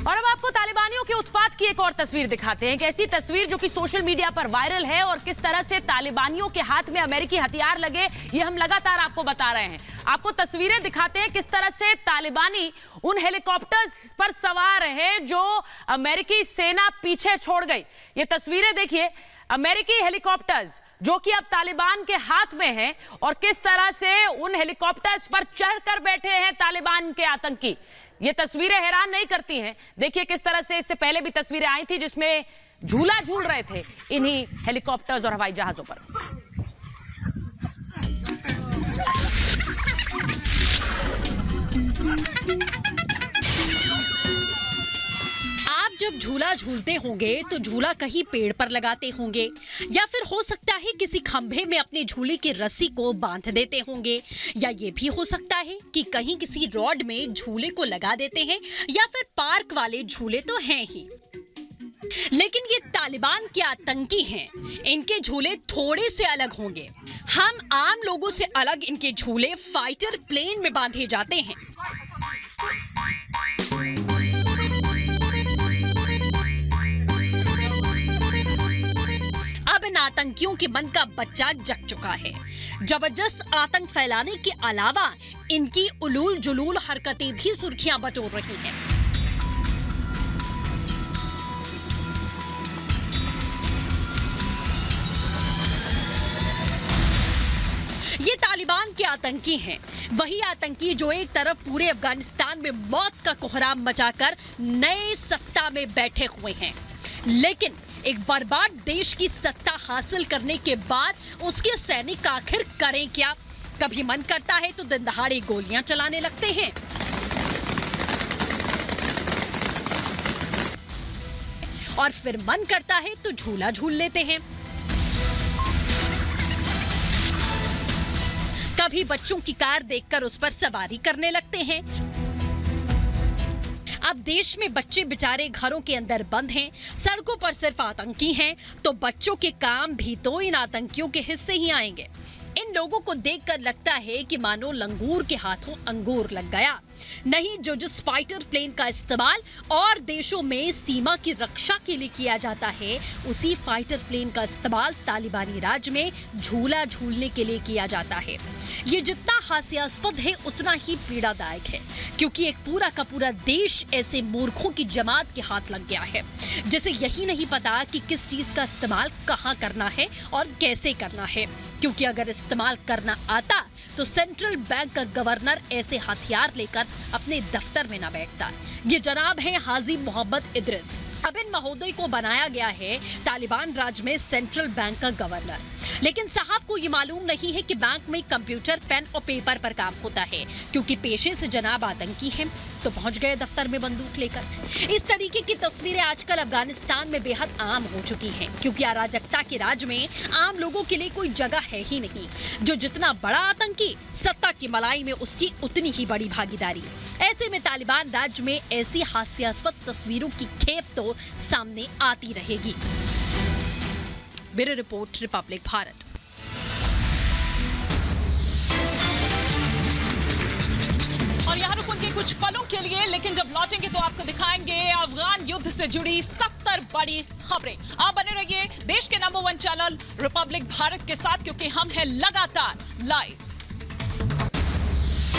और अब आपको तालिबानियों के उत्पात की एक और तस्वीर दिखाते हैं। एक ऐसी तस्वीर जो कि सोशल मीडिया पर वायरल है और किस तरह से तालिबानियों के हाथ में अमेरिकी हथियार लगे, ये हम लगातार आपको बता रहे हैं। आपको तस्वीरें दिखाते हैं किस तरह से तालिबानी उन हेलीकॉप्टर्स पर सवार है जो अमेरिकी सेना पीछे छोड़ गई। ये तस्वीरें देखिए, अमेरिकी हेलीकॉप्टर्स जो कि अब तालिबान के हाथ में हैं और किस तरह से उन हेलीकॉप्टर्स पर चढ़कर बैठे हैं तालिबान के आतंकी। ये तस्वीरें हैरान नहीं करती हैं। देखिए किस तरह से इससे पहले भी तस्वीरें आई थी जिसमें झूला झूल रहे थे इन्हीं हेलीकॉप्टर्स और हवाई जहाजों पर। जब झूला झूलते होंगे तो झूला कहीं पेड़ पर लगाते होंगे या फिर हो सकता है किसी खंभे में अपने झूले की रस्सी को बांध देते होंगे, या ये भी हो सकता है कि कहीं किसी रॉड में झूले को लगा देते हैं, या फिर पार्क वाले झूले तो हैं ही। लेकिन ये तालिबान के आतंकी हैं, इनके झूले थोड़े से अलग होंगे। हम आम लोगों से अलग इनके झूले फाइटर प्लेन में बांधे जाते हैं। अब इन आतंकियों के मन का बच्चा जग चुका है। जबरदस्त आतंक फैलाने के अलावा इनकी उलूल जुलूल हरकतें भी सुर्खियां बटोर रही हैं। ये तालिबान के आतंकी हैं, वही आतंकी जो एक तरफ पूरे अफगानिस्तान में मौत का कोहराम मचाकर नए सत्ता में बैठे हुए हैं, लेकिन एक बर्बाद देश की सत्ता हासिल करने के बाद उसके सैनिक आखिर करें क्या? कभी मन करता है तो दिन दहाड़े गोलियां चलाने लगते हैं, और फिर मन करता है तो झूला झूल लेते हैं। कभी बच्चों की कार देखकर उस पर सवारी करने लगते हैं। अब देश में बच्चे बेचारे घरों के अंदर बंद हैं, सड़कों पर सिर्फ आतंकी हैं, तो बच्चों के काम भी तो इन आतंकियों के हिस्से ही आएंगे। इन लोगों को देखकर लगता है कि मानो लंगूर के हाथों अंगूर लग गया। नहीं, जो जिस फाइटर प्लेन का इस्तेमाल और देशों में सीमा की रक्षा के लिए किया जाता है, उसी फाइटर प्लेन का इस्तेमाल तालिबानी राज में झूला झूलने के लिए किया जाता है। ये जितना हास्यास्पद है उतना ही पीड़ादायक है, क्योंकि एक पूरा का पूरा देश ऐसे मूर्खों की जमात के हाथ लग गया है जिसे यही नहीं पता कि किस चीज का इस्तेमाल कहां करना है और कैसे करना है। क्योंकि अगर इस्तेमाल करना आता तो सेंट्रल बैंक का गवर्नर ऐसे हथियार लेकर अपने दफ्तर में न बैठता। ये जनाब हैं हाजी मोहम्मद इदरिस। अब इन महोदय को बनाया गया है तालिबान राज में सेंट्रल बैंक का गवर्नर, लेकिन साहब को ये मालूम नहीं है कि बैंक में कंप्यूटर, पेन और पेपर पर काम होता है। क्योंकि पेशे से जनाब आतंकी हैं तो पहुंच गए दफ्तर में बंदूक लेकर। इस तरीके की तस्वीरें आजकल अफगानिस्तान में बेहद आम हो चुकी हैं, क्योंकि अराजकता के राज में आम लोगों के लिए कोई जगह है ही नहीं। जो जितना बड़ा आतंकी, सत्ता की मलाई में उसकी उतनी ही बड़ी भागीदारी। ऐसे में तालिबान राज्य में ऐसी हास्यास्पद तस्वीरों की खेप तो सामने आती रहेगी। Bureau report, Republic Bharat. और यहाँ रुकेंगे कुछ पलों के लिए, लेकिन जब लौटेंगे तो आपको दिखाएंगे अफगान युद्ध से जुड़ी 70 बड़ी खबरें। आप बने रहिए देश के नंबर 1 चैनल रिपब्लिक भारत के साथ, क्योंकि हम हैं लगातार लाइव।